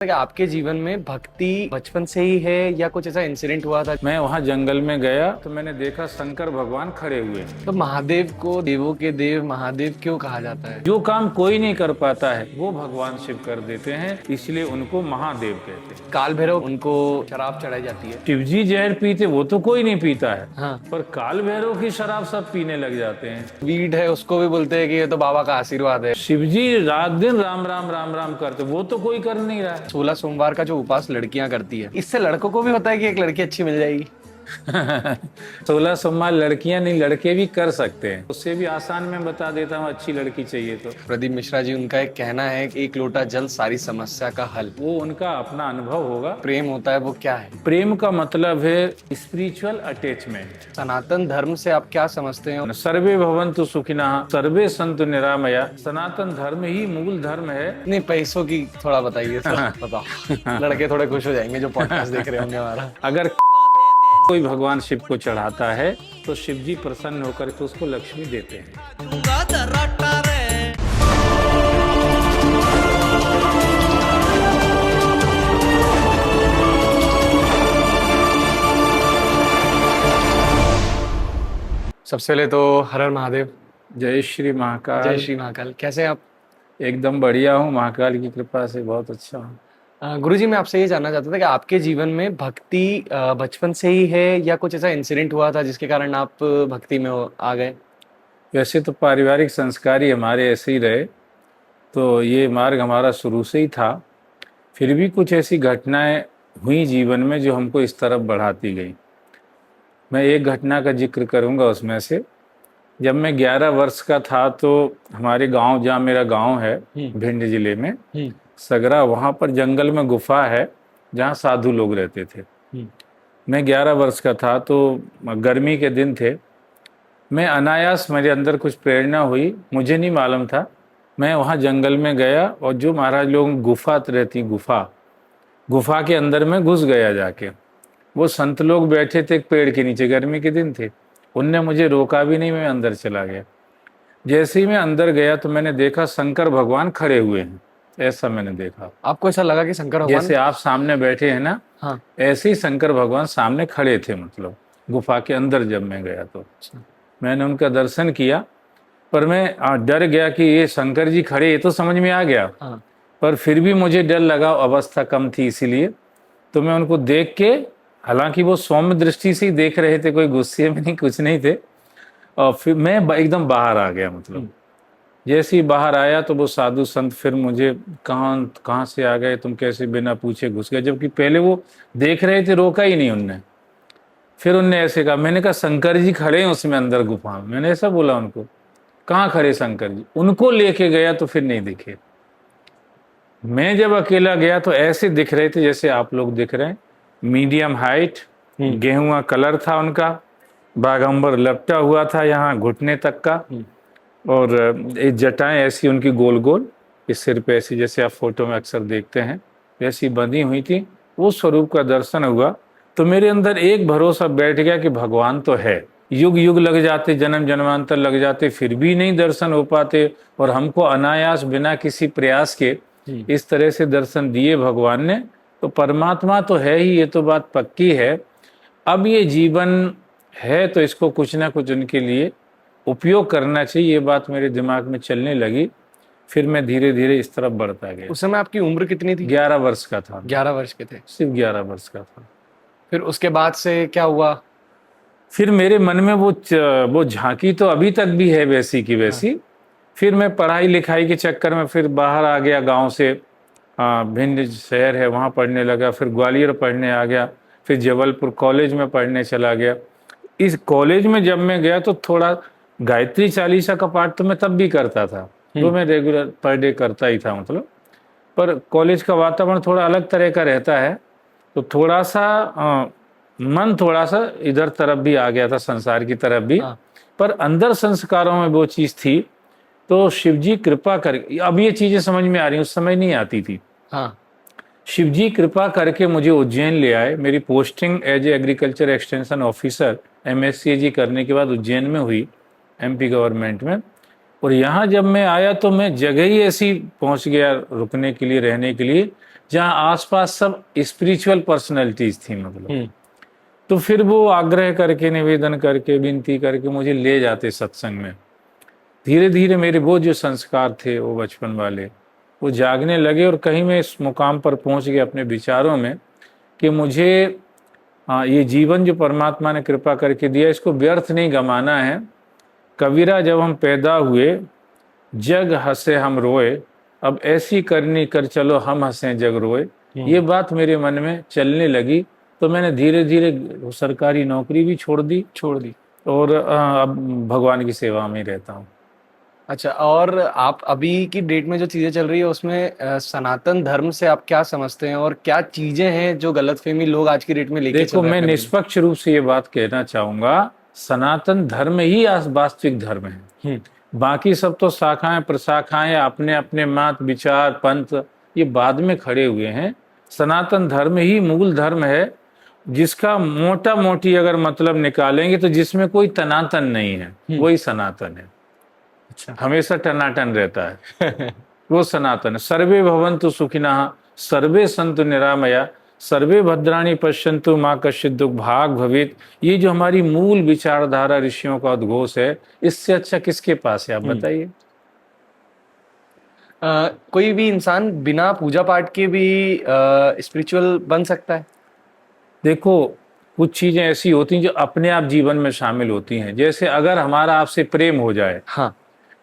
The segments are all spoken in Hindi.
कि आपके जीवन में भक्ति बचपन से ही है या कुछ ऐसा इंसिडेंट हुआ था? मैं वहाँ जंगल में गया तो मैंने देखा शंकर भगवान खड़े हुए हैं। तो महादेव को देवों के देव महादेव क्यों कहा जाता है? जो काम कोई नहीं कर पाता है वो भगवान शिव कर देते हैं, इसलिए उनको महादेव कहते हैं। काल भैरव उनको शराब चढ़ाई जाती है। शिव जी जहर पीते वो तो कोई नहीं पीता है, हाँ। पर काल भैरव की शराब सब पीने लग जाते हैं। वीड है उसको भी बोलते हैं कि ये तो बाबा का आशीर्वाद है। शिव जी रात दिन राम राम राम राम करते, वो तो कोई कर नहीं रहा है। 16 सोमवार का जो उपास लड़कियां करती है, इससे लड़कों को भी होता है कि एक लड़की अच्छी मिल जाएगी। 16 सोमवार लड़कियां नहीं लड़के भी कर सकते हैं। उससे भी आसान मैं बता देता हूँ, अच्छी लड़की चाहिए तो। प्रदीप मिश्रा जी, उनका एक कहना है कि एक लोटा जल सारी समस्या का हल। वो उनका अपना अनुभव होगा। प्रेम होता है, वो क्या है? प्रेम का मतलब है स्पिरिचुअल अटैचमेंट। सनातन धर्म से आप क्या समझते हैं? सर्वे भवन्तु सुखिनः सर्वे सन्तु निरामया। सनातन धर्म ही मूल धर्म है। नहीं, पैसों की थोड़ा बताइए, थोड़ा बताओ। लड़के थोड़े खुश हो जाएंगे जो पॉडकास्ट देख रहे होंगे हमारा। अगर कोई भगवान शिव को चढ़ाता है तो शिव जी प्रसन्न होकर के उसको लक्ष्मी देते हैं। सबसे पहले तो हर हर महादेव। जय श्री महाकाल। जय श्री महाकाल। कैसे हैं आप? एकदम बढ़िया हूँ, महाकाल की कृपा से बहुत अच्छा हूँ। गुरुजी, मैं आपसे ये जानना चाहता था कि आपके जीवन में भक्ति बचपन से ही है या कुछ ऐसा इंसिडेंट हुआ था जिसके कारण आप भक्ति में आ गए? वैसे तो पारिवारिक संस्कार ही हमारे ऐसे ही रहे, तो ये मार्ग हमारा शुरू से ही था। फिर भी कुछ ऐसी घटनाएं हुई जीवन में जो हमको इस तरफ बढ़ाती गई। मैं एक घटना का जिक्र करूंगा उसमें से। जब मैं 11 वर्ष का था तो हमारे गांव, जहाँ मेरा गांव है भिंड जिले में सगरा, वहाँ पर जंगल में गुफा है जहाँ साधु लोग रहते थे। मैं 11 वर्ष का था तो गर्मी के दिन थे। मैं अनायास मेरे अंदर कुछ प्रेरणा हुई, मुझे नहीं मालूम था। मैं वहाँ जंगल में गया और जो महाराज लोग गुफा रहती, गुफा के अंदर में घुस गया जाके। वो संत लोग बैठे थे एक पेड़ के नीचे, गर्मी के दिन थे। उनने मुझे रोका भी नहीं, मैं अंदर चला गया। जैसे ही मैं अंदर गया तो मैंने देखा शंकर भगवान खड़े हुए हैं। ऐसा मैंने देखा। आपको ऐसा लगा कि शंकर भगवान जैसे आप सामने बैठे हैं ना? हाँ। ऐसे ही शंकर भगवान सामने खड़े थे, मतलब गुफा के अंदर जब मैं गया तो मैंने उनका दर्शन किया। पर मैं डर गया कि ये शंकर जी खड़े, ये तो समझ में आ गया। हाँ। पर फिर भी मुझे डर लगा, अवस्था कम थी इसीलिए। तो मैं उनको देख के, हालांकि वो सौम्य दृष्टि से ही देख रहे थे, कोई गुस्से में नहीं, कुछ नहीं थे। और फिर मैं एकदम बाहर आ गया। मतलब जैसे ही बाहर आया तो वो साधु संत फिर मुझे कहाँ से आ गए तुम, कैसे बिना पूछे घुस गए, जबकि पहले वो देख रहे थे, रोका ही नहीं उनने। फिर उनने ऐसे कहा, मैंने कहा शंकर जी खड़े हैं उसमें अंदर गुफा में। मैंने ऐसा बोला उनको। कहाँ खड़े शंकर जी? उनको लेके गया तो फिर नहीं दिखे। मैं जब अकेला गया तो ऐसे दिख रहे थे जैसे आप लोग दिख रहे हैं, मीडियम हाइट, गेहुआ कलर था उनका, बागंबर लपटा हुआ था यहाँ घुटने तक का, और एक जटाएं ऐसी उनकी गोल गोल, इस सिर पे ऐसी जैसे आप फोटो में अक्सर देखते हैं वैसी बंधी हुई थी। वो स्वरूप का दर्शन हुआ तो मेरे अंदर एक भरोसा बैठ गया कि भगवान तो है। युग युग लग जाते, जन्म जन्मांतर लग जाते, फिर भी नहीं दर्शन हो पाते, और हमको अनायास बिना किसी प्रयास के इस तरह से दर्शन दिए भगवान ने। तो परमात्मा तो है ही, ये तो बात पक्की है। अब ये जीवन है तो इसको कुछ ना कुछ उनके लिए उपयोग करना चाहिए, ये बात मेरे दिमाग में चलने लगी। फिर मैं धीरे धीरे इस तरफ बढ़ता गया। उस समय आपकी उम्र कितनी थी? 11 वर्ष का था। 11 वर्ष के थे? सिर्फ 11 वर्ष का था। फिर उसके बाद से क्या हुआ? फिर मेरे मन में वो झांकी तो अभी तक भी है वैसी की वैसी। हाँ। फिर मैं पढ़ाई लिखाई के चक्कर में फिर बाहर आ गया गांव से। भिंड शहर है वहाँ पढ़ने लगा, फिर ग्वालियर पढ़ने आ गया, फिर जबलपुर कॉलेज में पढ़ने चला गया। इस कॉलेज में जब मैं गया तो थोड़ा गायत्री चालीसा का पाठ तो मैं तब भी करता था, वो मैं रेगुलर पर डे करता ही था मतलब। पर कॉलेज का वातावरण थोड़ा अलग तरह का रहता है, तो थोड़ा सा मन थोड़ा सा इधर तरफ भी आ गया था, संसार की तरफ भी। हाँ। पर अंदर संस्कारों में वो चीज़ थी। तो शिवजी कृपा कर, अब ये चीज़ें समझ में आ रही, उस समय नहीं आती थी। हाँ। शिवजी कृपा करके मुझे उज्जैन ले आए। मेरी posting as agriculture extension officer MSCAG करने के बाद उज्जैन में हुई, MP गवर्नमेंट में। और यहाँ जब मैं आया तो मैं जगह ही ऐसी पहुँच गया रुकने के लिए, रहने के लिए, जहाँ आसपास सब स्पिरिचुअल पर्सनैलिटीज थी मतलब। हम्म। तो फिर वो आग्रह करके, निवेदन करके, विनती करके मुझे ले जाते सत्संग में। धीरे धीरे मेरे वो जो संस्कार थे वो बचपन वाले वो जागने लगे, और कहीं मैं इस मुकाम पर पहुंच गया अपने विचारों में कि मुझे ये जीवन जो परमात्मा ने कृपा करके दिया इसको व्यर्थ नहीं गंवाना है। कबीरा जब हम पैदा हुए जग हंसे हम रोए, अब ऐसी करनी कर चलो हम हंसे जग रोए। ये बात मेरे मन में चलने लगी, तो मैंने धीरे धीरे सरकारी नौकरी भी छोड़ दी और अब भगवान की सेवा में रहता हूँ। अच्छा, और आप अभी की डेट में जो चीजें चल रही है उसमें सनातन धर्म से आप क्या समझते हैं, और क्या चीजें हैं जो गलतफहमी लोग आज की डेट में लेके चल देखो, रहे हैं मैं अपने बारे में? निष्पक्ष रूप से ये बात कहना चाहूंगा, सनातन धर्म ही वास्तविक धर्म है। बाकी सब तो शाखाएं प्रशाखाएं अपने अपने मत विचार पंथ ये बाद में खड़े हुए हैं। सनातन धर्म ही मूल धर्म है, जिसका मोटा मोटी अगर मतलब निकालेंगे तो जिसमें कोई तनातन नहीं है वही सनातन है। अच्छा। हमेशा टनाटन रहता है वो सनातन है। सर्वे भवन्तु सुखिनः, सर्वे सन्तु निरामया, सर्वे भद्राणि पश्यन्तु मा कश्चित् दुःख भाग भवेत्। ये जो हमारी मूल विचारधारा ऋषियों का उद्घोष है, इससे अच्छा किसके पास है आप बताइए। कोई भी इंसान बिना पूजा पाठ के भी स्पिरिचुअल बन सकता है? देखो, कुछ चीजें ऐसी होती हैं जो अपने आप जीवन में शामिल होती हैं। जैसे अगर हमारा आपसे प्रेम हो जाए, हाँ,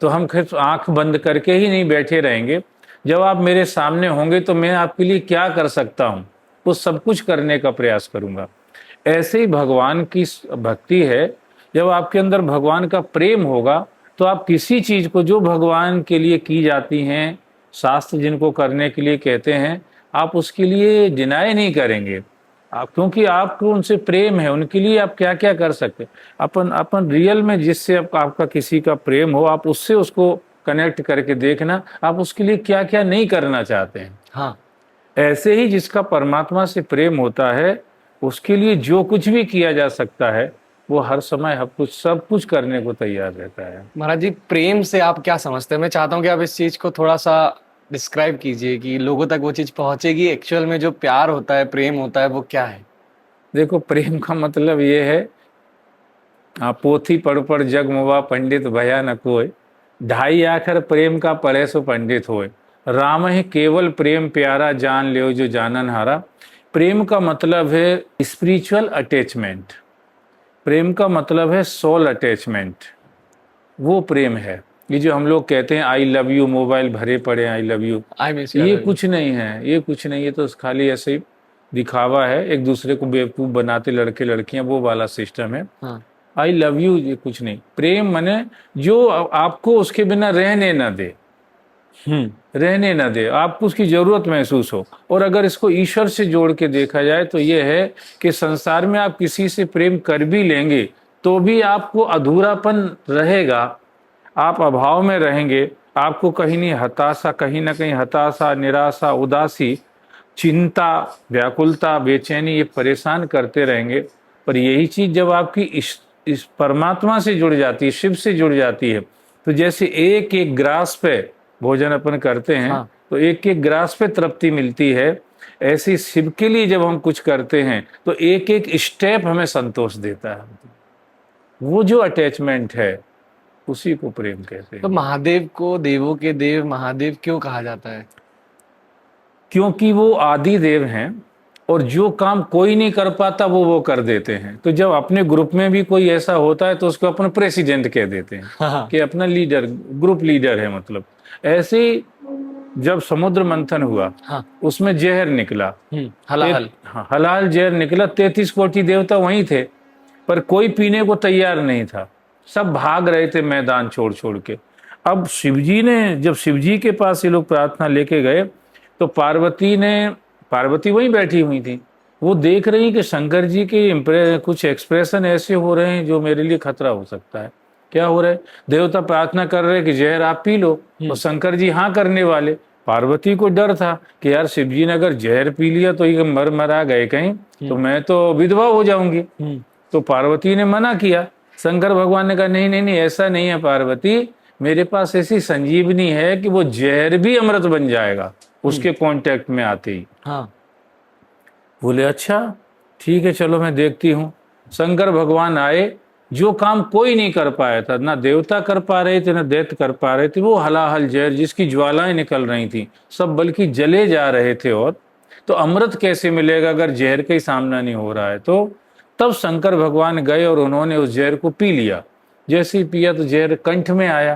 तो हम सिर्फ आंख बंद करके ही नहीं बैठे रहेंगे। जब आप मेरे सामने होंगे तो मैं आपके लिए क्या कर सकता हूँ वो सब कुछ करने का प्रयास करूंगा। ऐसे ही भगवान की भक्ति है। जब आपके अंदर भगवान का प्रेम होगा तो आप किसी चीज को जो भगवान के लिए की जाती हैं, शास्त्र जिनको करने के लिए कहते हैं, आप उसके लिए डिनाई नहीं करेंगे। आप, क्योंकि आपको उनसे प्रेम है, उनके लिए आप क्या क्या कर सकते। अपन अपन रियल में जिससे आपका किसी का प्रेम हो, आप उससे उसको कनेक्ट करके देखना, आप उसके लिए क्या क्या नहीं करना चाहते हैं। हाँ। ऐसे ही जिसका परमात्मा से प्रेम होता है, उसके लिए जो कुछ भी किया जा सकता है वो हर समय सब कुछ करने को तैयार रहता है। महाराज जी, प्रेम से आप क्या समझते हैं? मैं चाहता हूँ कि आप इस चीज को थोड़ा सा डिस्क्राइब कीजिए कि लोगों तक वो चीज पहुंचेगी। एक्चुअल में जो प्यार होता है, प्रेम होता है, वो क्या है? देखो, प्रेम का मतलब ये है, पोथी पढ़ जग मुआ पंडित भया न कोय, ढाई आखर प्रेम का पढ़े सो पंडित होए, राम है केवल प्रेम प्यारा जान ले जो जानन हारा। प्रेम का मतलब है स्पिरिचुअल अटैचमेंट, प्रेम का मतलब है सोल अटैचमेंट, वो प्रेम है। ये जो हम लोग कहते हैं आई लव यू, मोबाइल भरे पड़े I love you, I miss you, ये कुछ नहीं है, ये कुछ नहीं, ये तो खाली ऐसे ही दिखावा है, एक दूसरे को बेवकूफ बनाते लड़के लड़कियां, वो वाला सिस्टम है। हाँ। आई लव यू ये कुछ नहीं। प्रेम माने जो आपको उसके बिना रहने ना दे, रहने ना दे, आपको उसकी जरूरत महसूस हो। और अगर इसको ईश्वर से जोड़ के देखा जाए तो यह है कि संसार में आप किसी से प्रेम कर भी लेंगे तो भी आपको अधूरापन रहेगा, आप अभाव में रहेंगे, आपको कहीं नहीं हताशा, कहीं ना कहीं हताशा, निराशा, उदासी, चिंता, व्याकुलता, बेचैनी ये परेशान करते रहेंगे। पर यही चीज जब आपकी इस परमात्मा से जुड़ जाती है, शिव से जुड़ जाती है, तो जैसे एक एक ग्रास पे भोजन अपन करते हैं, हाँ। तो एक एक ग्रास पे तृप्ति मिलती है, ऐसे शिव के लिए जब हम कुछ करते हैं तो एक एक स्टेप हमें संतोष देता है। वो जो अटैचमेंट है उसी को प्रेम कहते हैं। तो महादेव को देवों के देव महादेव क्यों कहा जाता है? क्योंकि वो आदि देव हैं और जो काम कोई नहीं कर पाता वो कर देते हैं। तो जब अपने ग्रुप में भी कोई ऐसा होता है तो उसको अपन प्रेसिडेंट कह देते हैं, हाँ। कि अपना लीडर, ग्रुप लीडर है मतलब। ऐसे ही जब समुद्र मंथन हुआ, हाँ। उसमें जहर निकला, हलाहल। हाँ, हलाल जहर निकला, 33 कोटि देवता वहीं थे पर कोई पीने को तैयार नहीं था, सब भाग रहे थे मैदान छोड़ छोड़ के। अब शिवजी ने, जब शिवजी के पास ये लोग प्रार्थना लेके गए तो पार्वती वहीं बैठी हुई थी, वो देख रही कि शंकर जी के कुछ एक्सप्रेशन ऐसे हो रहे हैं जो मेरे लिए खतरा हो सकता है। क्या हो रहा है? देवता प्रार्थना कर रहे हैं कि जहर आप पी लो, और शंकर जी हाँ करने वाले। पार्वती को डर था कि यार शिवजी ने अगर जहर पी लिया तो ये मरा गए कहीं, तो मैं तो विधवा हो जाऊंगी। तो पार्वती ने मना किया। शंकर भगवान ने कहा नहीं नहीं नहीं, ऐसा नहीं है पार्वती, मेरे पास ऐसी संजीवनी है कि वो जहर भी अमृत बन जाएगा, उसके कांटेक्ट में आते ही। हाँ। बोले अच्छा ठीक है, चलो मैं देखती हूँ। शंकर भगवान आए, जो काम कोई नहीं कर पाया था, ना देवता कर पा रहे थे ना दैत्य कर पा रहे थे, वो हलाहल जहर जिसकी ज्वालाएं निकल रही थी, सब बल्कि जले जा रहे थे। और तो अमृत कैसे मिलेगा अगर जहर का ही सामना नहीं हो रहा है। तो तब शंकर भगवान गए और उन्होंने उस जहर को पी लिया। जैसे ही पिया तो जहर कंठ में आया।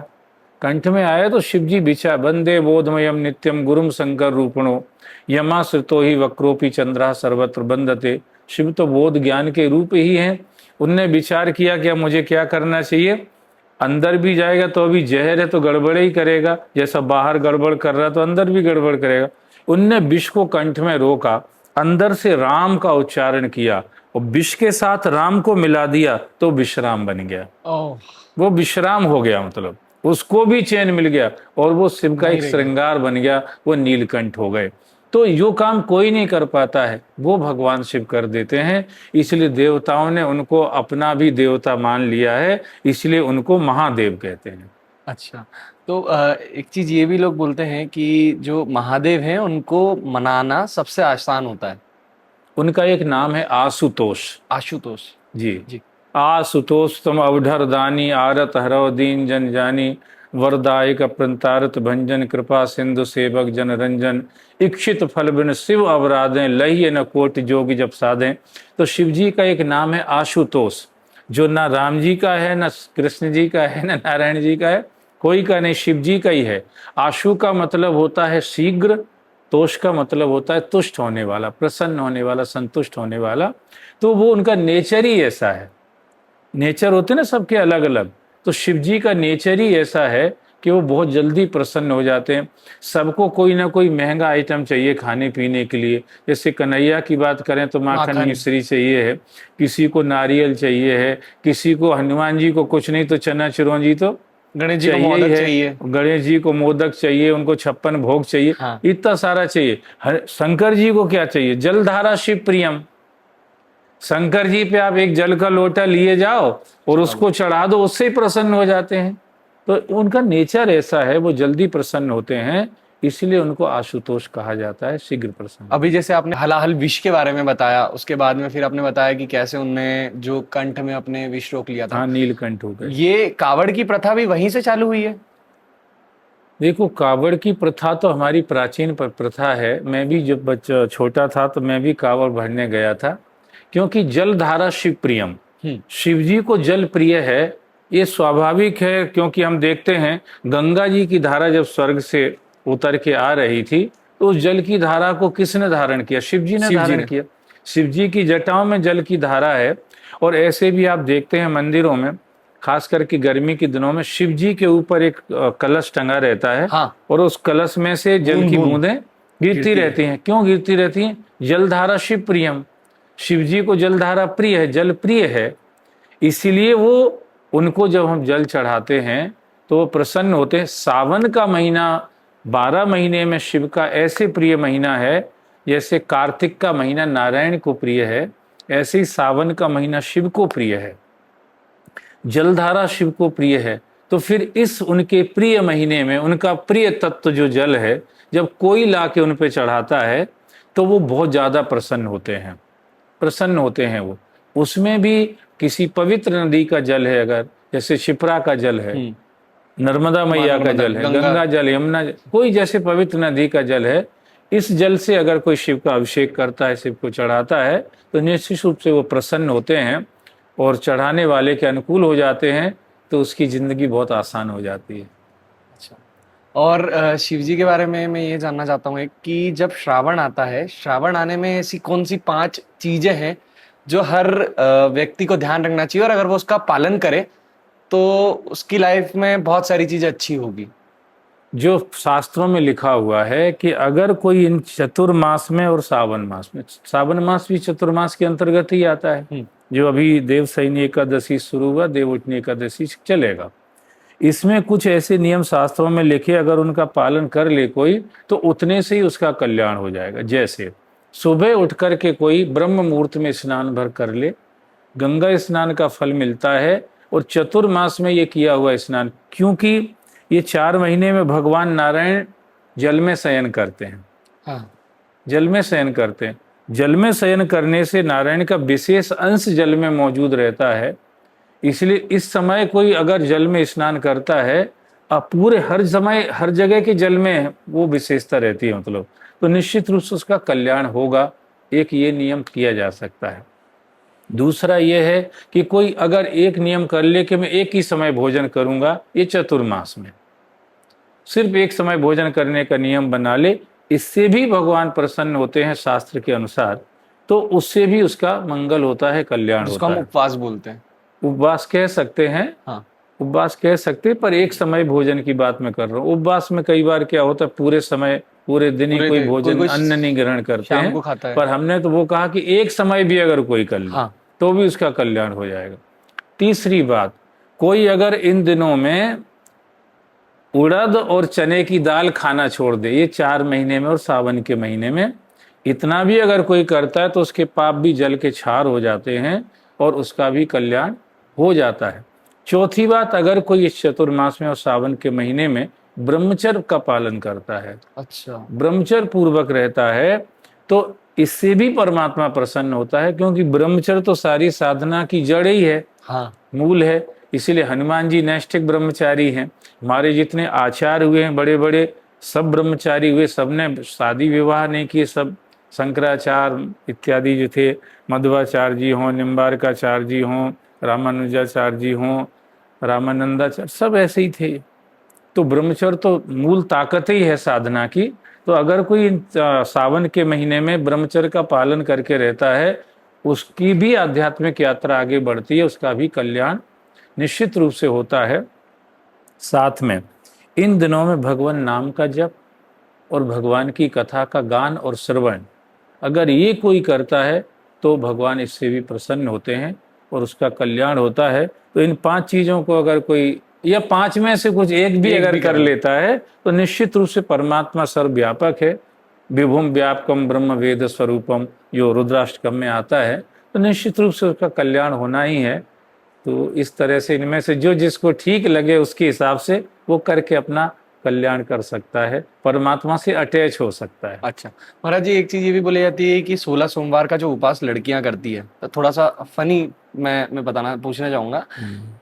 कंठ में आया तो शिव जी बिछा, वंदे बोधमयम नित्यम गुरुम शंकर रूपणो यमाश्रितो ही वक्रोपी चंद्रा सर्वत्र बंदते। शिव तो बोध ज्ञान के रूप ही हैं। उनने विचार किया कि अब मुझे क्या करना चाहिए। अंदर भी जाएगा तो अभी जहर है तो गड़बड़ ही करेगा, जैसा बाहर गड़बड़ कर रहा तो अंदर भी गड़बड़ करेगा। उनने विष को कंठ में रोका, अंदर से राम का उच्चारण किया और विष के साथ राम को मिला दिया तो विश्राम बन गया। ओह, वो विश्राम हो गया, मतलब उसको भी चैन मिल गया और वो शिव का एक श्रृंगार बन गया, वो नीलकंठ हो गए। तो यो काम कोई नहीं कर पाता है, वो भगवान शिव कर देते हैं। इसलिए देवताओं ने उनको अपना भी देवता मान लिया है, इसलिए उनको महादेव कहते हैं। अच्छा। तो एक चीज ये भी लोग बोलते हैं कि जो महादेव हैं उनको मनाना सबसे आसान होता है। उनका एक नाम है आशुतोष। आशुतोष जी। जी। आशुतोष तुम अवधर दानी आरत हरव दीन जन जानी वरदायक प्रंतारत भंजन कृपा सिंधु सेवक जन रंजन इक्षित फल बिन शिव अवराधें लही न कोट जोगी जब साधें। तो शिव जी का एक नाम है आशुतोष, जो ना राम जी का है, ना कृष्ण जी का है, ना नारायण जी का है, कोई का नहीं, शिव जी का ही है। आशु का मतलब होता है शीघ्र, तोष का मतलब होता है तुष्ट होने वाला, प्रसन्न होने वाला, संतुष्ट होने वाला। तो वो उनका नेचर ही ऐसा है। नेचर होते ना सबके अलग अलग, तो शिव जी का नेचर ही ऐसा है कि वो बहुत जल्दी प्रसन्न हो जाते हैं। सबको कोई ना कोई महंगा आइटम चाहिए खाने पीने के लिए। जैसे कन्हैया की बात करें तो माखन मिश्री चाहिए है, किसी को नारियल चाहिए है, किसी को हनुमान जी को कुछ नहीं तो चना चिरौंजी तो गणेश जी को मोदक चाहिए, गणेश जी को मोदक चाहिए, उनको 56 भोग चाहिए। हाँ। इतना सारा चाहिए। शंकर जी को क्या चाहिए? जलधारा शिव प्रियम। शंकर जी पे आप एक जल का लोटा लिए जाओ और उसको चढ़ा दो, उससे ही प्रसन्न हो जाते हैं। तो उनका नेचर ऐसा है, वो जल्दी प्रसन्न होते हैं, इसलिए उनको आशुतोष कहा जाता है, शीघ्र प्रसन्न। अभी जैसे आपने हलाहल विष के बारे में बताया, उसके बाद में फिर आपने बताया कि कैसे उनने जो कंठ में अपने विष रोक लिया था। हाँ, नीलकंठ हो गए। ये कावड़ की प्रथा भी वहीं से चालू हुई है? देखो, कावड़ की प्रथा तो हमारी प्राचीन प्रथा है। मैं भी जब बच्चा छोटा था तो मैं भी कावड़ भरने गया था, क्योंकि जलधारा शिव प्रियम, शिव जी को जल प्रिय है, ये स्वाभाविक है। क्योंकि हम देखते हैं गंगा जी की धारा जब स्वर्ग से उतर के आ रही थी तो उस जल की धारा को किसने धारण किया? शिव जी ने धारण किया। शिव जी की जटाओं में जल की धारा है। और ऐसे भी आप देखते हैं मंदिरों में, खास करके गर्मी के दिनों में, शिव जी के ऊपर एक कलश टंगा रहता है। हाँ। और उस कलश में से जल की बूंदें गिरती रहती हैं। क्यों गिरती रहती हैं? जलधारा शिव प्रियम, शिव जी को जलधारा प्रिय है, जल प्रिय है, इसीलिए वो उनको जब हम जल चढ़ाते हैं तो वो प्रसन्न होते हैं। सावन का महीना 12 महीने में शिव का ऐसे प्रिय महीना है, जैसे कार्तिक का महीना नारायण को प्रिय है, ऐसे ही सावन का महीना शिव को प्रिय है, जलधारा शिव को प्रिय है। तो फिर इस उनके प्रिय महीने में उनका प्रिय तत्व जो जल है, जब कोई लाके उन पे चढ़ाता है तो वो बहुत ज्यादा प्रसन्न होते हैं, प्रसन्न होते हैं वो। उसमें भी किसी पवित्र नदी का जल है, अगर जैसे शिप्रा का जल है, नर्मदा मैया का जल है, गंगा जल, यमुना जल, कोई जैसे पवित्र नदी का जल है, इस जल से अगर कोई शिव का अभिषेक करता है, शिव को चढ़ाता है, तो निश्चित रूप से वो प्रसन्न होते हैं और चढ़ाने वाले के अनुकूल हो जाते हैं, तो उसकी जिंदगी बहुत आसान हो जाती है। अच्छा। और शिव जी के बारे में मैं ये जानना चाहता हूँ कि जब श्रावण आता है, श्रावण आने में ऐसी कौन सी 5 चीजें हैं जो हर व्यक्ति को ध्यान रखना चाहिए, और अगर वो उसका पालन करे तो उसकी लाइफ में बहुत सारी चीजें अच्छी होगी? जो शास्त्रों में लिखा हुआ है कि अगर कोई इन चतुर्मास में और सावन मास में, सावन मास भी चतुर्मास के अंतर्गत ही आता है, जो अभी देवशयनी एकादशी शुरू हुआ, देवउठनी एकादशी चलेगा, इसमें कुछ ऐसे नियम शास्त्रों में लिखे, अगर उनका पालन कर ले कोई तो उतने से ही उसका कल्याण हो जाएगा। जैसे सुबह उठ कर के कोई ब्रह्म मुहूर्त में स्नान भर कर ले, गंगा स्नान का फल मिलता है। और चतुर्मास में ये किया हुआ स्नान, क्योंकि ये 4 महीने में भगवान नारायण जल में शयन करते हैं, हाँ। जल में शयन करते हैं। जल में शयन करने से नारायण का विशेष अंश जल में मौजूद रहता है, इसलिए इस समय कोई अगर जल में स्नान करता है, अब पूरे हर समय हर जगह के जल में वो विशेषता रहती है, मतलब तो निश्चित रूप से उसका कल्याण होगा। एक ये नियम किया जा सकता है। दूसरा ये है कि कोई अगर एक नियम कर ले कि मैं एक ही समय भोजन करूंगा, ये चतुर्मास में सिर्फ एक समय भोजन करने का नियम बना ले, इससे भी भगवान प्रसन्न होते हैं शास्त्र के अनुसार, तो उससे भी उसका मंगल होता है, कल्याण जिसको होता हम है। उपवास बोलते हैं। उपवास कह सकते हैं, हाँ। उपवास कह सकते हैं, पर एक समय भोजन की बात मैं कर रहा हूँ। उपवास में कई बार क्या होता है, पूरे समय पूरे दिन ही पूरे कोई दिन भोजन कोई अन्न नहीं ग्रहण करते शाम हैं, को खाता है। पर हमने तो वो कहा कि एक समय भी अगर कोई कर ले हाँ। तो भी उसका कल्याण हो जाएगा। तीसरी बात, कोई अगर इन दिनों में उड़द और चने की दाल खाना छोड़ दे, ये 4 महीने में और सावन के महीने में इतना भी अगर कोई करता है तो उसके पाप भी जल के छार हो जाते हैं और उसका भी कल्याण हो जाता है। चौथी बात, अगर कोई इस चतुर्मास में और सावन के महीने में ब्रह्मचर्य का पालन करता है, अच्छा। ब्रह्मचर्य पूर्वक रहता है, तो इससे भी परमात्मा प्रसन्न होता है, क्योंकि ब्रह्मचर्य तो सारी साधना की जड़ ही है, हाँ। मूल है। इसीलिए हनुमान जी नैष्ठिक ब्रह्मचारी हैं। हमारे जितने आचार्य हुए हैं बड़े बड़े, सब ब्रह्मचारी हुए, सबने शादी विवाह नहीं किए। सब शंकराचार्य इत्यादि जो थे, मध्वाचार्य जी हों, निम्बारकाचार्य जी हों, रामानुजाचार्य जी हों, रामानंदाचार्य, सब ऐसे ही थे। तो ब्रह्मचर्य तो मूल ताकत ही है साधना की। तो अगर कोई सावन के महीने में ब्रह्मचर्य का पालन करके रहता है, उसकी भी आध्यात्मिक यात्रा आगे बढ़ती है, उसका भी कल्याण निश्चित रूप से होता है। साथ में इन दिनों में भगवान नाम का जप और भगवान की कथा का गान और श्रवण अगर ये कोई करता है तो भगवान इससे भी प्रसन्न होते हैं और उसका कल्याण होता है। तो इन 5 चीजों को अगर कोई, या 5 में से कुछ एक भी अगर कर लेता है तो निश्चित रूप से परमात्मा सर्वव्यापक है। विभुम व्यापकम ब्रह्म वेद स्वरूपम, जो रुद्राष्टकम में आता है, तो निश्चित रूप से उसका कल्याण होना ही है। तो इस तरह से इनमें से जो जिसको ठीक लगे उसके हिसाब से वो करके अपना कल्याण कर सकता है, परमात्मा से अटैच हो सकता है। अच्छा महाराज जी, एक चीज ये भी बोली जाती है कि 16 सोमवार का जो उपास लड़कियां करती है, तो थोड़ा सा फनी मैं बताना पूछना चाहूंगा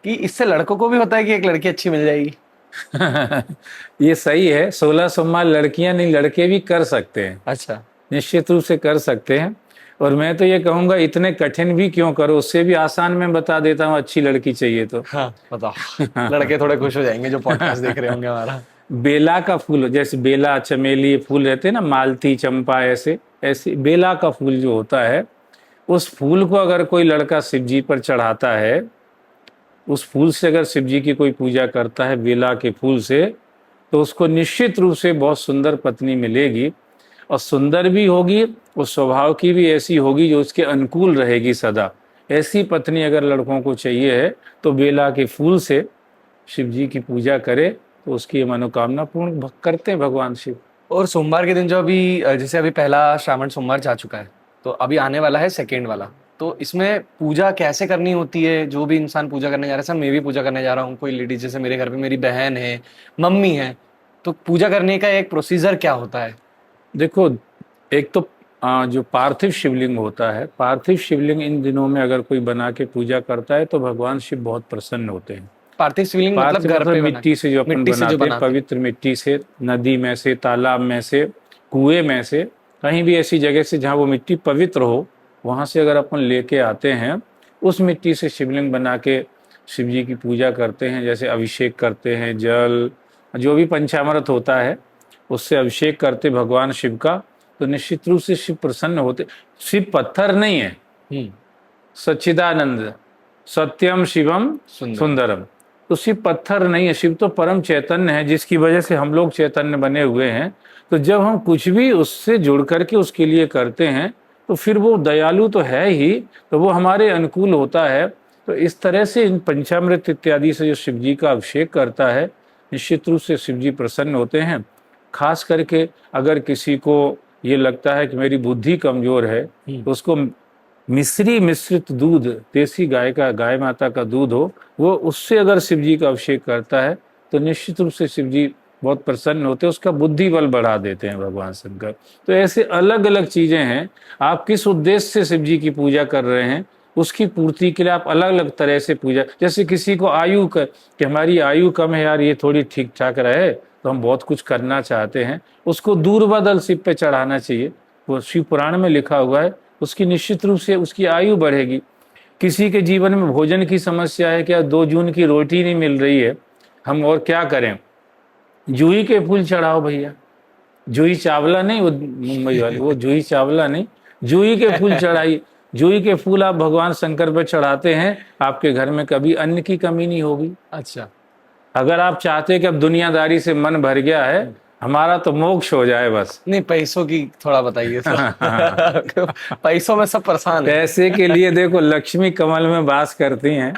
कि इससे लड़कों को भी होता है कि एक लड़की अच्छी मिल जाएगी। ये सही है, 16 सोमवार लड़कियां नहीं लड़के भी कर सकते हैं। अच्छा। निश्चित रूप से कर सकते हैं। और मैं तो ये कहूंगा इतने कठिन भी क्यों करो, उससे भी आसान मैं बता देता हूँ, अच्छी लड़की चाहिए तो। हाँ बताओ। लड़के थोड़े खुश हो जाएंगे जो पॉडकास्ट देख रहे होंगे हमारा। बेला का फूल, जैसे बेला चमेली फूल रहते हैं ना, मालती चंपा, ऐसे ऐसे बेला का फूल जो होता है, उस फूल को अगर कोई लड़का शिव जी पर चढ़ाता है, उस फूल से अगर शिव जी की कोई पूजा करता है बेला के फूल से, तो उसको निश्चित रूप से बहुत सुंदर पत्नी मिलेगी। और सुंदर भी होगी, उस स्वभाव की भी ऐसी होगी जो उसके अनुकूल रहेगी सदा। ऐसी पत्नी अगर लड़कों को चाहिए है तो बेला के फूल से शिव जी की पूजा करे तो उसकी मनोकामना पूर्ण करते हैं भगवान शिव। और सोमवार के दिन जो अभी जैसे अभी पहला श्रावण सोमवार जा चुका है, तो अभी आने वाला है सेकेंड वाला, तो इसमें पूजा कैसे करनी होती है? जो भी इंसान पूजा करने जा रहा है, सर मैं भी पूजा करने जा रहा हूँ, कोई लेडीज जैसे मेरे घर पे मेरी बहन है, मम्मी है, तो पूजा करने का एक प्रोसीजर क्या होता है? देखो, एक तो जो पार्थिव शिवलिंग होता है, पार्थिव शिवलिंग इन दिनों में अगर कोई बना के पूजा करता है तो भगवान शिव बहुत प्रसन्न होते हैं। पार्थिव शिवलिंग मतलब घर पे मिट्टी से जो अपन बनाते हैं, पवित्र मिट्टी से, नदी में से, तालाब में से, कुएं में से, कहीं भी ऐसी जगह से जहाँ वो मिट्टी पवित्र हो, वहाँ से अगर अपन लेके आते हैं, उस मिट्टी से शिवलिंग बना के शिव जी की पूजा करते हैं। जैसे अभिषेक करते हैं, जल जो भी पंचामृत होता है उससे अभिषेक करते भगवान शिव का, तो निश्चित रूप से शिव प्रसन्न होते। शिव पत्थर नहीं है, सच्चिदानंद सत्यम शिवम सुंदरम, तो शिव पत्थर नहीं है, शिव तो परम चैतन्य है, जिसकी वजह से हम लोग चैतन्य बने हुए हैं। तो जब हम कुछ भी उससे जुड़ करके उसके लिए करते हैं तो फिर वो दयालु तो है ही, तो वो हमारे अनुकूल होता है। तो इस तरह से इन पंचामृत इत्यादि से जो शिव जी का अभिषेक करता है, निश्चित रूप से शिव जी प्रसन्न होते हैं। खास करके अगर किसी को ये लगता है कि मेरी बुद्धि कमजोर है, तो उसको मिश्री मिश्रित दूध, देसी गाय का, गाय माता का दूध हो, वो उससे अगर शिव जी का अभिषेक करता है तो निश्चित रूप से शिव जी बहुत प्रसन्न होते हैं, उसका बुद्धि बल बढ़ा देते हैं भगवान शंकर। तो ऐसे अलग अलग चीजें हैं, आप किस उद्देश्य से शिव जी की पूजा कर रहे हैं उसकी पूर्ति के लिए आप अलग अलग तरह से पूजा, जैसे किसी को आयु का कि हमारी आयु कम है यार, ये थोड़ी ठीक ठाक रहे तो हम बहुत कुछ करना चाहते हैं, उसको दूर बदल शिव पे चढ़ाना चाहिए, वो शिव पुराण में लिखा हुआ है, उसकी निश्चित रूप से उसकी आयु बढ़ेगी। किसी के जीवन में भोजन की समस्या है, क्या 2 जून की रोटी नहीं मिल रही है, हम और क्या करें, जूही के फूल चढ़ाओ भैया, जूही चावला नहीं, वो मुंबई वाली, वो जूही चावला नहीं, जूही के फूल चढ़ाइए। जूही के फूल आप भगवान शंकर पर चढ़ाते हैं, आपके घर में कभी अन्न की कमी नहीं होगी। अच्छा, अगर आप चाहते हैं कि अब दुनियादारी से मन भर गया है, हमारा तो मोक्ष हो जाए बस। नहीं पैसों की थोड़ा बताइए तो। पैसों में सब परेशान है। पैसे के लिए देखो, लक्ष्मी कमल में वास करती हैं,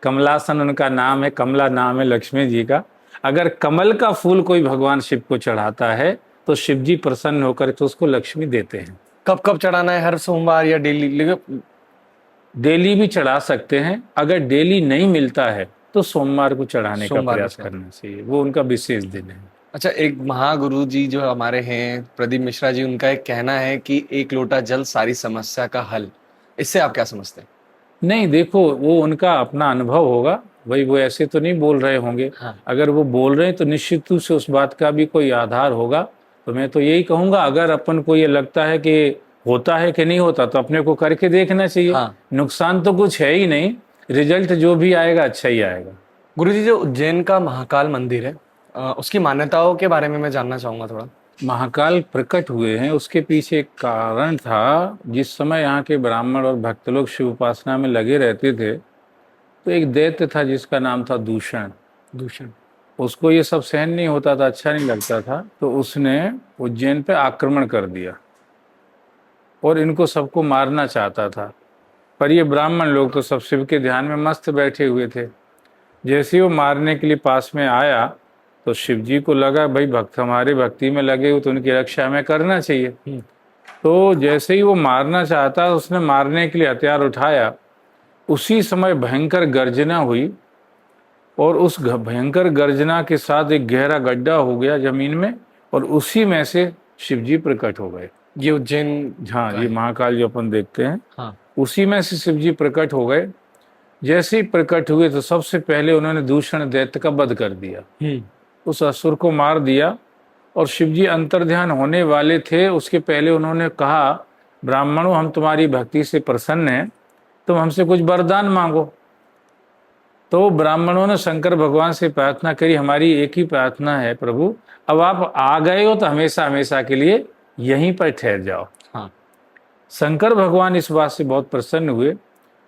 कमलासन उनका नाम है, कमला नाम है लक्ष्मी जी का। अगर कमल का फूल कोई भगवान शिव को चढ़ाता है तो शिव जी प्रसन्न होकर तो उसको लक्ष्मी देते हैं। कब कब चढ़ाना है, हर सोमवार या डेली? डेली भी चढ़ा सकते हैं, अगर डेली नहीं मिलता है तो सोमवार को चढ़ाने का प्रयास करना चाहिए, वो उनका विशेष दिन है। अच्छा, एक महागुरु जी जो हमारे हैं प्रदीप मिश्रा जी, उनका एक कहना है कि 1 लोटा जल सारी समस्या का हल। इससे आप क्या समझते हैं? नहीं देखो, वो उनका अपना अनुभव होगा भाई, वो ऐसे तो नहीं बोल रहे होंगे। हाँ। अगर वो बोल रहे हैं तो निश्चित रूप से उस बात का भी कोई आधार होगा। तो मैं तो यही कहूंगा, अगर अपन को ये लगता है कि होता है कि नहीं होता तो अपने को करके देखना चाहिए। हाँ। नुकसान तो कुछ है ही नहीं, रिजल्ट जो भी आएगा अच्छा ही आएगा। गुरुजी, जो उज्जैन का महाकाल मंदिर है, उसकी मान्यताओं के बारे में मैं जानना चाहूंगा थोड़ा। महाकाल प्रकट हुए हैं, उसके पीछे एक कारण था। जिस समय यहाँ के ब्राह्मण और भक्त लोग शिव उपासना में लगे रहते थे, तो एक दैत्य था जिसका नाम था दूषण। उसको ये सब सहन नहीं होता था, अच्छा नहीं लगता था, तो उसने उज्जैन पे आक्रमण कर दिया और इनको सबको मारना चाहता था। पर ये ब्राह्मण लोग तो सब शिव के ध्यान में मस्त बैठे हुए थे। जैसे ही वो मारने के लिए पास में आया तो शिव जी को लगा भाई भक्त हमारे भक्ति में लगे हुए, तो उनकी रक्षा हमें करना चाहिए। तो जैसे ही वो मारना चाहता, उसने मारने के लिए हथियार उठाया, उसी समय भयंकर गर्जना हुई और उस भयंकर गर्जना के साथ एक गहरा गड्ढा हो गया जमीन में, और उसी में से शिव जी प्रकट हो गए। ये उज्जैन? हाँ, ये महाकाल जो अपन देखते हैं, हाँ। उसी में से शिव जी प्रकट हो गए। जैसे ही प्रकट हुए तो सबसे पहले उन्होंने दूषण दैत्य का वध कर दिया, उस असुर को मार दिया। और शिव जी अंतर्ध्यान होने वाले थे, उसके पहले उन्होंने कहा, ब्राह्मणों हम तुम्हारी भक्ति से प्रसन्न हैं, तुम हमसे कुछ वरदान मांगो। तो ब्राह्मणों ने शंकर भगवान से प्रार्थना करी, हमारी एक ही प्रार्थना है प्रभु, अब आप आ गए हो तो हमेशा हमेशा के लिए यहीं पर ठहर जाओ। हाँ। शंकर भगवान इस बात से बहुत प्रसन्न हुए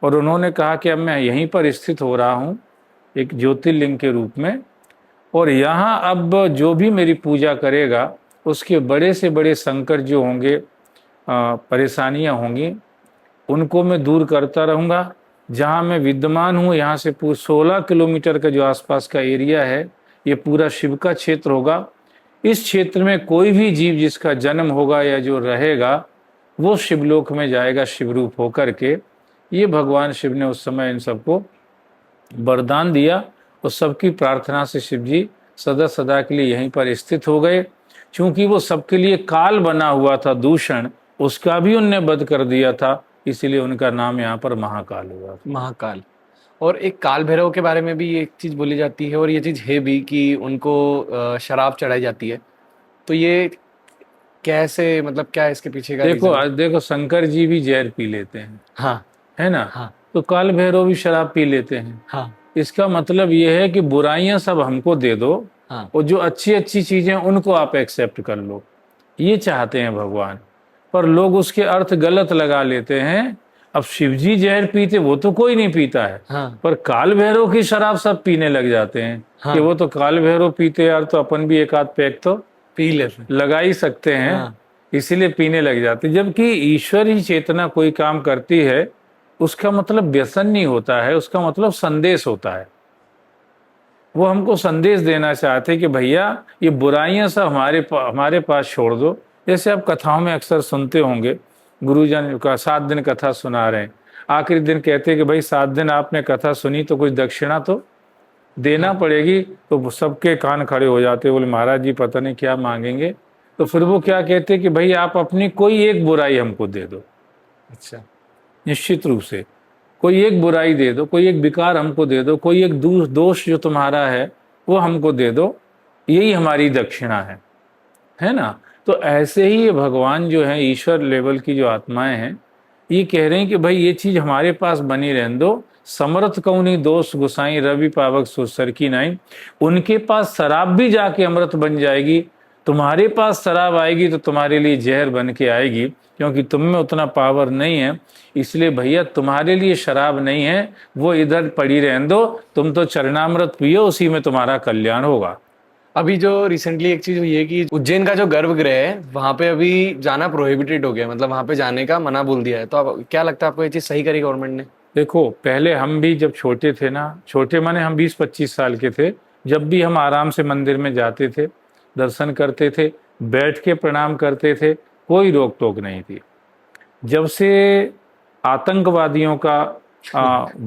और उन्होंने कहा कि अब मैं यहीं पर स्थित हो रहा हूँ एक ज्योतिर्लिंग के रूप में, और यहाँ अब जो भी मेरी पूजा करेगा उसके बड़े से बड़े संकट जो होंगे, परेशानियाँ होंगी, उनको मैं दूर करता रहूँगा। जहाँ मैं विद्यमान हूँ यहाँ से 16 किलोमीटर का जो आसपास का एरिया है, ये पूरा शिव का क्षेत्र होगा। इस क्षेत्र में कोई भी जीव जिसका जन्म होगा या जो रहेगा वो शिवलोक में जाएगा शिव रूप होकर के। ये भगवान शिव ने उस समय इन सबको वरदान दिया और सबकी प्रार्थना से शिव जी सदा सदा के लिए यहीं पर स्थित हो गए। क्योंकि वो सबके लिए काल बना हुआ था दूषण, उसका भी उनने वध कर दिया था, इसीलिए उनका नाम यहाँ पर महाकाल हुआ। महाकाल। और एक काल भैरव के बारे में भी एक चीज बोली जाती है, और ये चीज है भी कि उनको शराब चढ़ाई जाती है, तो ये कैसे, मतलब क्या है इसके पीछे का देखो reason? आज देखो, शंकर जी भी जहर पी लेते हैं, हाँ। है ना? हाँ। तो काल भैरव भी शराब पी लेते हैं। हाँ। इसका मतलब ये है कि बुराइयां सब हमको दे दो, हाँ। और जो अच्छी अच्छी चीजें उनको आप एक्सेप्ट कर लो, ये चाहते हैं भगवान। पर लोग उसके अर्थ गलत लगा लेते हैं। अब शिवजी जहर पीते, वो तो कोई नहीं पीता है। हाँ। पर काल भैरव की शराब सब पीने लग जाते हैं। हाँ। कि वो तो काल भैरव पीते यार, तो अपन भी एक आध पैक तो पी लेते लगा ही सकते हैं। हाँ। इसीलिए पीने लग जाते। जबकि ईश्वर ही चेतना कोई काम करती है, उसका मतलब व्यसन नहीं होता है, उसका मतलब संदेश होता है। वो हमको संदेश देना चाहते हैं कि भैया ये बुराइयां सब हमारे पास छोड़ दो। जैसे आप कथाओं में अक्सर सुनते होंगे, गुरुजन का 7 दिन कथा सुना रहे हैं, आखिरी दिन कहते हैं कि भाई 7 दिन आपने कथा सुनी तो कुछ दक्षिणा तो देना पड़ेगी। तो सबके कान खड़े हो जाते, बोले महाराज जी पता नहीं क्या मांगेंगे। तो फिर वो क्या कहते कि भाई आप अपनी कोई एक बुराई हमको दे दो, अच्छा। निश्चित रूप से कोई एक बुराई दे दो, कोई एक विकार हमको दे दो, कोई एक दोष जो तुम्हारा है वो हमको दे दो, यही हमारी दक्षिणा है ना। तो ऐसे ही ये भगवान जो है, ईश्वर लेवल की जो आत्माएं हैं, ये कह रहे हैं कि भाई ये चीज हमारे पास बनी रहने दो। समर्थ कौनी दोष गुसाई रवि पावक सुसर की नाई। उनके पास शराब भी जाके अमृत बन जाएगी, तुम्हारे पास शराब आएगी तो तुम्हारे लिए जहर बन के आएगी, क्योंकि तुम में उतना पावर नहीं है। इसलिए भैया तुम्हारे लिए शराब नहीं है, वो इधर पड़ी रहने दो, तुम तो चरणामृत पियो, उसी में तुम्हारा कल्याण होगा। अभी जो रिसेंटली एक चीज हुई है कि उज्जैन का जो गर्भगृह है वहां पे अभी जाना प्रोहिबिटेड हो गया, मतलब वहां पे जाने का मना बोल दिया है। तो अब क्या लगता है आपको, ये चीज सही करी गवर्नमेंट ने? देखो पहले हम भी जब छोटे थे ना, छोटे माने हम 20-25 साल के थे, जब भी हम आराम से मंदिर में जाते थे, दर्शन करते थे, बैठ के प्रणाम करते थे, कोई रोक टोक नहीं थी। जब से आतंकवादियों का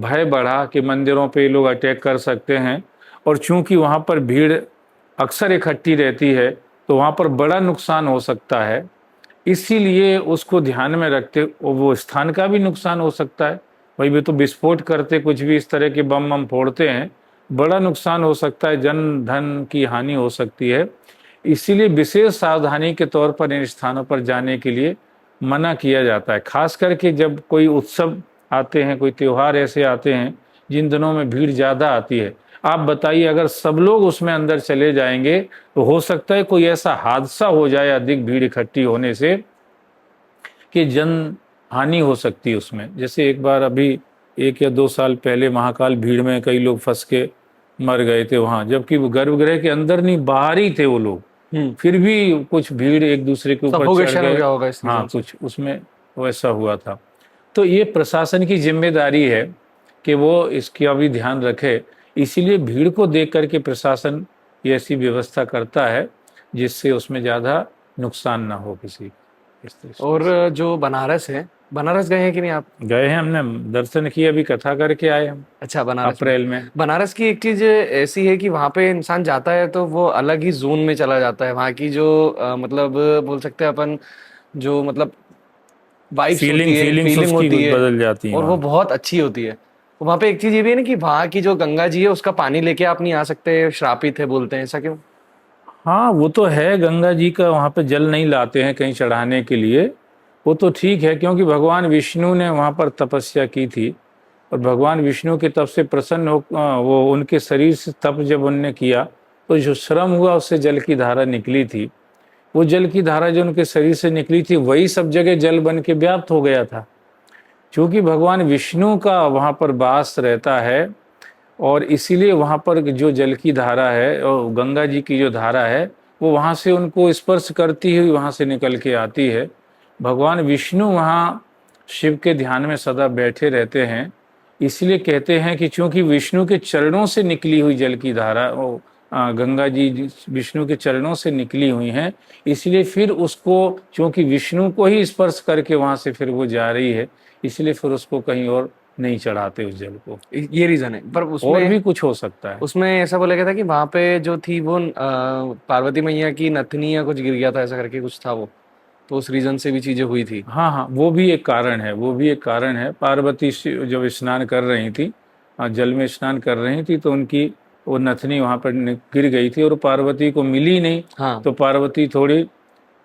भय बढ़ा कि मंदिरों पे लोग अटैक कर सकते हैं, और चूंकि वहां पर भीड़ अक्सर इकट्ठी रहती है तो वहां पर बड़ा नुकसान हो सकता है, इसीलिए उसको ध्यान में रखते, वो स्थान का भी नुकसान हो सकता है, भाई वे तो विस्फोट करते, कुछ भी इस तरह के बम बम फोड़ते हैं, बड़ा नुकसान हो सकता है, जन धन की हानि हो सकती है। इसीलिए विशेष सावधानी के तौर पर इन स्थानों पर जाने के लिए मना किया जाता है। खास करके जब कोई उत्सव आते हैं, कोई त्योहार ऐसे आते हैं जिन दिनों में भीड़ ज़्यादा आती है, आप बताइए अगर सब लोग उसमें अंदर चले जाएंगे तो हो सकता है कोई ऐसा हादसा हो जाए अधिक भीड़ इकट्ठी होने से कि जन हानि हो सकती है उसमें। जैसे एक बार अभी 1 या 2 साल पहले महाकाल भीड़ में कई लोग फंस के मर गए थे वहां, जबकि वो गर्भगृह के अंदर नहीं बाहर ही थे वो लोग, फिर भी कुछ भीड़ एक दूसरे के ऊपर चढ़ सफोकेशन हो गए। गया होगा इस हाँ रीजन से। कुछ उसमें वैसा हुआ था। तो ये प्रशासन की जिम्मेदारी है कि वो इसका भी ध्यान रखे, इसीलिए भीड़ को देख करके प्रशासन ये ऐसी व्यवस्था करता है जिससे उसमें ज़्यादा नुकसान ना हो किसी इस तरह से। और जो बनारस है, बनारस गए हैं कि नहीं आप? गए हैं, हमने दर्शन किए, अभी कथा करके आए हम अच्छा, बनारस अप्रैल में। बनारस की एक चीज ऐसी है कि वहां पे इंसान जाता है तो वो अलग ही जोन में चला जाता है। वहां की जो मतलब बोल सकते हैं अपन, जो मतलब वाइब्स होती है, फीलिंग्स फीलिंग उसकी होती है, बदल जाती हैं और वो वहाँ। बहुत अच्छी होती है। वहां पे एक चीज ये भी है ना कि वहां की जो गंगा जी है उसका पानी लेके आप नहीं आ सकते, श्रापित है बोलते हैं, ऐसा क्यों? हाँ वो तो है, गंगा जी का वहाँ पे जल नहीं लाते हैं कहीं चढ़ाने के लिए, वो तो ठीक है, क्योंकि भगवान विष्णु ने वहाँ पर तपस्या की थी, और भगवान विष्णु के तप से प्रसन्न हो, वो उनके शरीर से तप जब उनने किया तो जो श्रम हुआ उससे जल की धारा निकली थी। वो जल की धारा जो उनके शरीर से निकली थी वही सब जगह जल बन के व्याप्त हो गया था। क्योंकि भगवान विष्णु का वहाँ पर वास रहता है, और इसीलिए वहाँ पर जो जल की धारा है और गंगा जी की जो धारा है वो वहाँ से उनको स्पर्श करती हुई वहाँ से निकल के आती है। भगवान विष्णु वहाँ शिव के ध्यान में सदा बैठे रहते हैं, इसलिए कहते हैं कि चूंकि विष्णु के चरणों से निकली हुई जल की धारा, वो गंगा जी विष्णु के चरणों से निकली हुई हैं, इसलिए फिर उसको, चूंकि विष्णु को ही स्पर्श करके वहाँ से फिर वो जा रही है, इसलिए फिर उसको कहीं और नहीं चढ़ाते उस जल को। ये रीजन है। पर और उसमें भी कुछ हो सकता है। उसमें ऐसा बोला गया था कि वहां पे जो थी वो पार्वती मैया की नथनी या कुछ गिर गया था, ऐसा करके कुछ था वो, तो उस रीजन से भी चीजें हुई थी। हाँ हाँ, वो भी एक कारण है, वो भी एक कारण है। पार्वती जब स्नान कर रही थी, जल में स्नान कर रही थी, तो उनकी वो नथनी वहां पर गिर गई थी और पार्वती को मिली नहीं। हाँ, तो पार्वती थोड़ी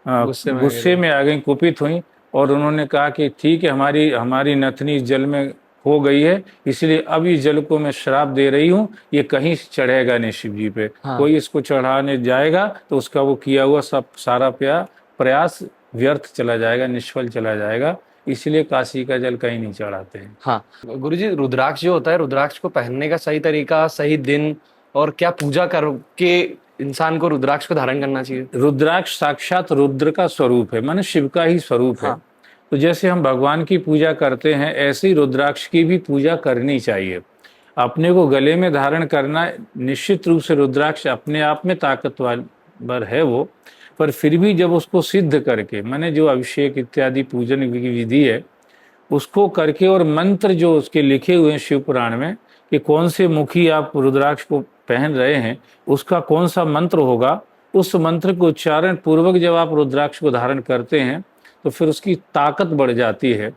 गुस्से में आ गई, कुपित हुई, और उन्होंने कहा कि ठीक है, हमारी हमारी नथनी इस जल में हो गई है, इसलिए अब इस जल को मैं श्राप दे रही हूँ, ये कहीं चढ़ेगा नहीं शिव जी पे। हाँ। कोई इसको चढ़ाने जाएगा तो उसका वो किया हुआ सब सारा प्रयास व्यर्थ चला जाएगा, निष्फल चला जाएगा, इसलिए काशी का जल कहीं नहीं चढ़ाते हैं। हाँ गुरुजी, रुद्राक्ष जो होता है, रुद्राक्ष को पहनने का सही तरीका, सही दिन, और क्या पूजा करके इंसान को रुद्राक्ष को धारण करना चाहिए? रुद्राक्ष साक्षात रुद्र का स्वरूप है, माने शिव का ही स्वरूप है। हाँ। तो जैसे हम भगवान की पूजा करते हैं, ऐसे ही रुद्राक्ष की भी पूजा करनी चाहिए। अपने को गले में धारण करना, निश्चित रूप से रुद्राक्ष अपने आप में ताकतवर है वो, पर फिर भी जब उसको सिद्ध करके, माने जो अभिषेक इत्यादि पूजन की विधि है उसको करके, और मंत्र जो उसके लिखे हुए हैं शिव पुराण में, कि कौन से मुखी आप रुद्राक्ष को पहन रहे हैं, उसका कौन सा मंत्र होगा, उस मंत्र के उच्चारण पूर्वक जब आप रुद्राक्ष को धारण करते हैं तो फिर उसकी ताकत बढ़ जाती है।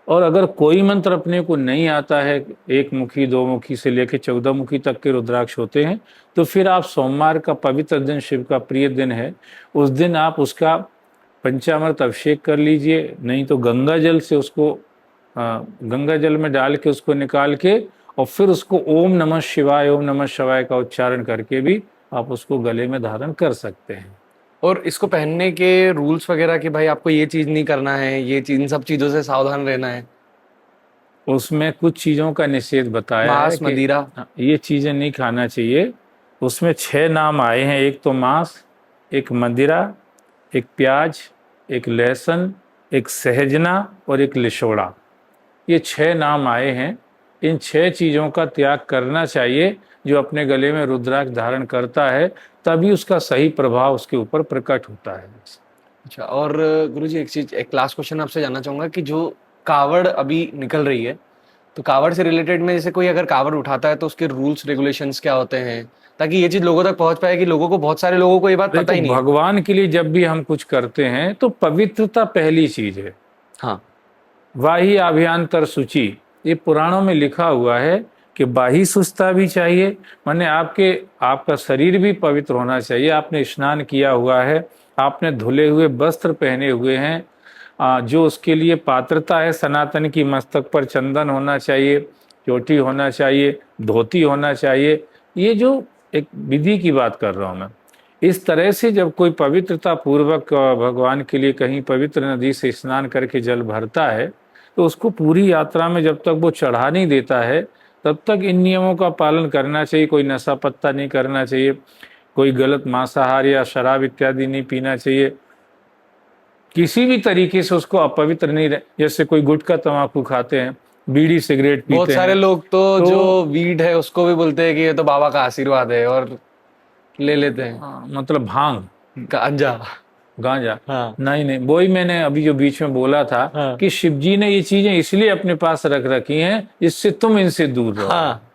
और अगर कोई मंत्र अपने को नहीं आता है, 1 मुखी 2 मुखी से लेकर 14 मुखी तक के रुद्राक्ष होते हैं, तो फिर आप सोमवार का पवित्र दिन, शिव का प्रिय दिन है, उस दिन आप उसका पंचामृत अभिषेक कर लीजिए, नहीं तो गंगा जल से उसको गंगा जल में डाल के उसको निकाल के और फिर उसको ओम नमः शिवाय का उच्चारण करके भी आप उसको गले में धारण कर सकते हैं। और इसको पहनने के रूल्स वगैरह कि भाई आपको ये चीज नहीं करना है, ये चीज, इन सब चीजों से सावधान रहना है? उसमें कुछ चीजों का निषेध बताया है मांस, कि मदिरा, ये चीजें नहीं खाना चाहिए। उसमें 6 नाम आए हैं, एक तो मांस, एक मदिरा, एक प्याज, एक लहसुन, एक सहजना और एक लिशोड़ा। ये 6 नाम आए हैं। इन 6 चीज़ों का त्याग करना चाहिए जो अपने गले में रुद्राक्ष धारण करता है, तभी उसका सही प्रभाव उसके ऊपर प्रकट होता है। अच्छा। और गुरुजी एक चीज, एक लास्ट क्वेश्चन आपसे जानना चाहूंगा कि जो कावड़ अभी निकल रही है, तो कावड़ से रिलेटेड में जैसे कोई अगर कावड़ उठाता है तो उसके रूल्स रेगुलेशंस क्या होते हैं, ताकि ये चीज लोगों तक पहुंच पाए कि लोगों को, बहुत सारे लोगों को ये बात पता ही नहीं है। भगवान के लिए जब भी हम कुछ करते हैं तो पवित्रता पहली चीज है। हाँ। वाही अभ्यंतर शुचि, ये पुराणों में लिखा हुआ है कि बाही शुचिता भी चाहिए, माने आपका शरीर भी पवित्र होना चाहिए। आपने स्नान किया हुआ है, आपने धुले हुए वस्त्र पहने हुए हैं, जो उसके लिए पात्रता है सनातन की, मस्तक पर चंदन होना चाहिए, चोटी होना चाहिए, धोती होना चाहिए। ये जो एक विधि की बात कर रहा हूँ मैं, इस तरह से जब कोई पवित्रता पूर्वक भगवान के लिए कहीं पवित्र नदी से स्नान करके जल भरता है, तो उसको पूरी यात्रा में जब तक वो चढ़ा नहीं देता है तब तक इन नियमों का पालन करना चाहिए। कोई नशा पत्ता नहीं करना चाहिए, कोई गलत मांसाहार या शराब इत्यादि नहीं पीना चाहिए, किसी भी तरीके से उसको अपवित्र नहीं रहे। जैसे कोई गुटखा तंबाकू खाते हैं, बीड़ी सिगरेट पीते हैं, बहुत सारे लोग तो जो वीड है उसको भी बोलते हैं कि ये तो बाबा का आशीर्वाद है और ले लेते हैं। मतलब भांग, गांजा, गांजा। हाँ। नहीं, वही मैंने अभी जो बीच में बोला था, हाँ। कि शिव जी ने ये चीजें इसलिए अपने पास रख रखी हैं जिससे तुम इनसे दूर रहो। हाँ।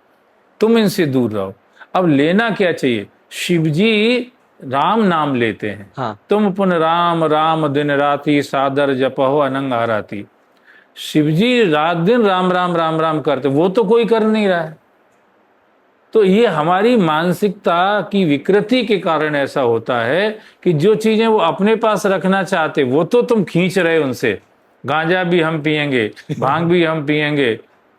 तुम इनसे दूर रहो। अब लेना क्या चाहिए? शिव जी राम नाम लेते हैं। हाँ। तुम पुन राम राम दिन राति सादर जपहो अनंग आराती। शिव जी रात दिन राम राम राम राम करते, वो तो कोई कर नहीं रहा है। तो ये हमारी मानसिकता की विकृति के कारण ऐसा होता है कि जो चीजें वो अपने पास रखना चाहते वो तो तुम खींच रहे उनसे। गांजा भी हम पिएंगे, भांग भी हम पिएंगे,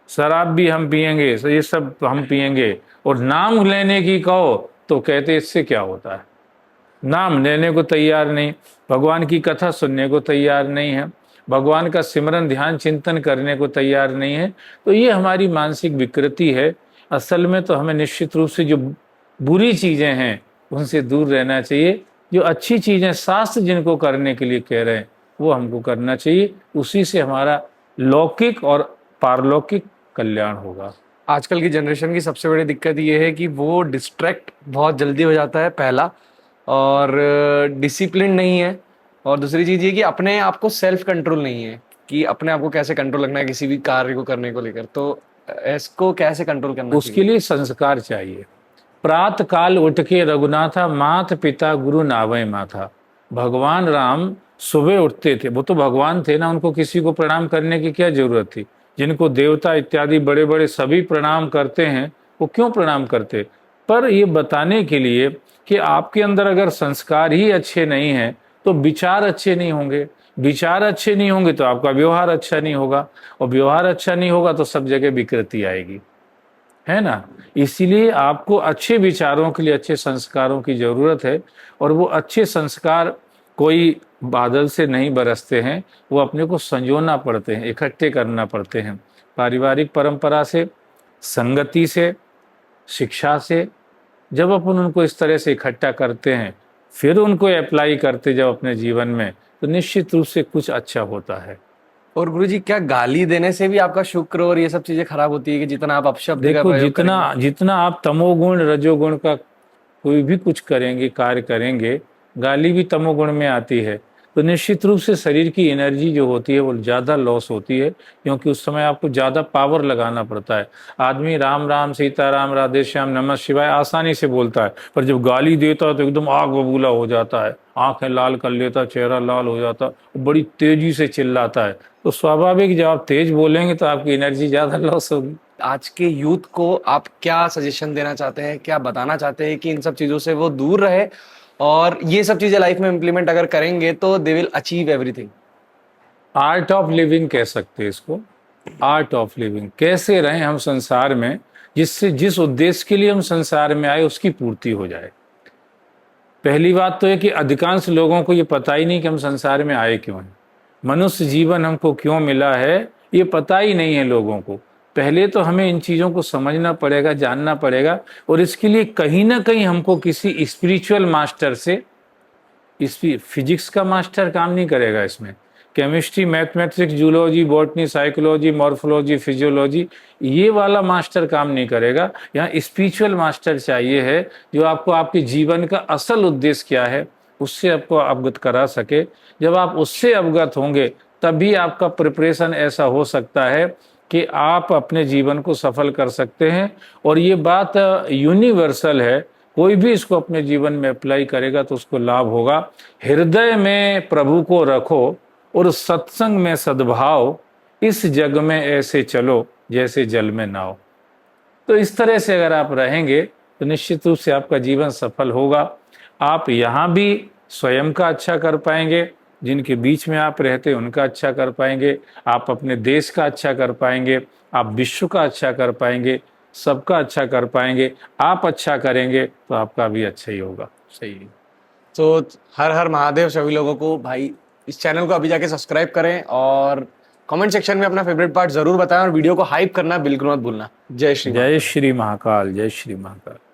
शराब भी हम पिएंगे, तो ये सब हम पिएंगे, और नाम लेने की कहो तो कहते इससे क्या होता है। नाम लेने को तैयार नहीं, भगवान की कथा सुनने को तैयार नहीं है, भगवान का सिमरन ध्यान चिंतन करने को तैयार नहीं है। तो ये हमारी मानसिक विकृति है। असल में तो हमें निश्चित रूप से जो बुरी चीजें हैं उनसे दूर रहना चाहिए। जो अच्छी चीजें शास्त्र जिनको करने के लिए कह रहे हैं वो हमको करना चाहिए, उसी से हमारा लौकिक और पारलौकिक कल्याण होगा। आजकल की जनरेशन की सबसे बड़ी दिक्कत ये है कि वो डिस्ट्रैक्ट बहुत जल्दी हो जाता है, पहला, और डिसिप्लिन नहीं है, और दूसरी चीज ये कि अपने आप को सेल्फ कंट्रोल नहीं है कि अपने आप को कैसे कंट्रोल रखना है किसी भी कार्य को करने को लेकर। तो इसको कैसे कंट्रोल करना उसके लिए संस्कार चाहिए। प्रात काल उठ के रघुनाथा, मात पिता गुरु नावय माथा। भगवान राम सुबह उठते थे, वो तो भगवान थे ना, उनको किसी को प्रणाम करने की क्या जरूरत थी। जिनको देवता इत्यादि बड़े बड़े सभी प्रणाम करते हैं, वो क्यों प्रणाम करते? पर ये बताने के लिए कि आपके अंदर अगर संस्कार ही अच्छे नहीं हैं तो विचार अच्छे नहीं होंगे, विचार अच्छे नहीं होंगे तो आपका व्यवहार अच्छा नहीं होगा, और व्यवहार अच्छा नहीं होगा तो सब जगह विकृति आएगी, है ना। इसीलिए आपको अच्छे विचारों के लिए अच्छे संस्कारों की जरूरत है, और वो अच्छे संस्कार कोई बादल से नहीं बरसते हैं, वो अपने को संजोना पड़ते हैं, इकट्ठे करना पड़ते हैं, पारिवारिक परंपरा से, संगति से, शिक्षा से। जब अपन उनको इस तरह से इकट्ठा करते हैं, फिर उनको अप्लाई करते जब अपने जीवन में, तो निश्चित रूप से कुछ अच्छा होता है। और गुरुजी, क्या गाली देने से भी आपका शुक्र और ये सब चीजें खराब होती है कि जितना आप अपशब्द का देखो, प्रयोग जितना आप तमोगुण रजोगुण का कोई भी कुछ करेंगे, कार्य करेंगे, गाली भी तमोगुण में आती है। तो निश्चित रूप से शरीर की एनर्जी जो होती है वो ज़्यादा लॉस होती है, क्योंकि उस समय आपको ज़्यादा पावर लगाना पड़ता है। आदमी राम राम सीताराम राधे श्याम नमः शिवाय आसानी से बोलता है, पर जब गाली देता है तो एकदम आग बबूला हो जाता है, आंखें लाल कर लेता, चेहरा लाल हो जाता, बड़ी तेजी से चिल्लाता है। तो स्वाभाविक जब आप तेज बोलेंगे तो आपकी एनर्जी ज़्यादा लॉस होगी। आज के यूथ को आप क्या सजेशन देना चाहते हैं, क्या बताना चाहते हैं कि इन सब चीजों से वो दूर रहे और ये सब चीजें लाइफ में इम्प्लीमेंट अगर करेंगे तो they will achieve everything? Art of living कह सकते हैं इसको। आर्ट ऑफ लिविंग, कैसे रहें हम संसार में जिससे जिस उद्देश्य के लिए हम संसार में आए उसकी पूर्ति हो जाए। पहली बात तो है कि अधिकांश लोगों को ये पता ही नहीं कि हम संसार में आए क्यों हैं, मनुष्य जीवन हमको क्यों मिला है, ये पता ही नहीं है लोगों को। पहले तो हमें इन चीज़ों को समझना पड़ेगा, जानना पड़ेगा, और इसके लिए कहीं ना कहीं हमको किसी स्पिरिचुअल मास्टर से, इसकी फिजिक्स का मास्टर काम नहीं करेगा इसमें, chemistry, mathematics, zoology, botany, psychology, morphology, physiology, ये वाला मास्टर काम नहीं करेगा। यहाँ स्पिरिचुअल मास्टर चाहिए है जो आपको आपके जीवन का असल उद्देश्य क्या है उससे आपको अवगत करा सके। जब आप उससे अवगत होंगे तभी आपका प्रिपरेशन ऐसा हो सकता है कि आप अपने जीवन को सफल कर सकते हैं। और ये बात यूनिवर्सल है, कोई भी इसको अपने जीवन में अप्लाई करेगा तो उसको लाभ होगा। हृदय में प्रभु को रखो और सत्संग में सद्भाव, इस जग में ऐसे चलो जैसे जल में नाव। तो इस तरह से अगर आप रहेंगे तो निश्चित रूप से आपका जीवन सफल होगा। आप यहाँ भी स्वयं का अच्छा कर पाएंगे, जिनके बीच में आप रहते उनका अच्छा कर पाएंगे, आप अपने देश का अच्छा कर पाएंगे, आप विश्व का अच्छा कर पाएंगे, सबका अच्छा कर पाएंगे। आप अच्छा करेंगे तो आपका भी अच्छा ही होगा। सही है। तो हर हर महादेव सभी लोगों को। भाई इस चैनल को अभी जाके सब्सक्राइब करें और कमेंट सेक्शन में अपना फेवरेट पार्ट जरूर बताएं और वीडियो को हाइप करना बिल्कुल मत भूलना। जय श्री जय श्री महाकाल, जय श्री महाकाल।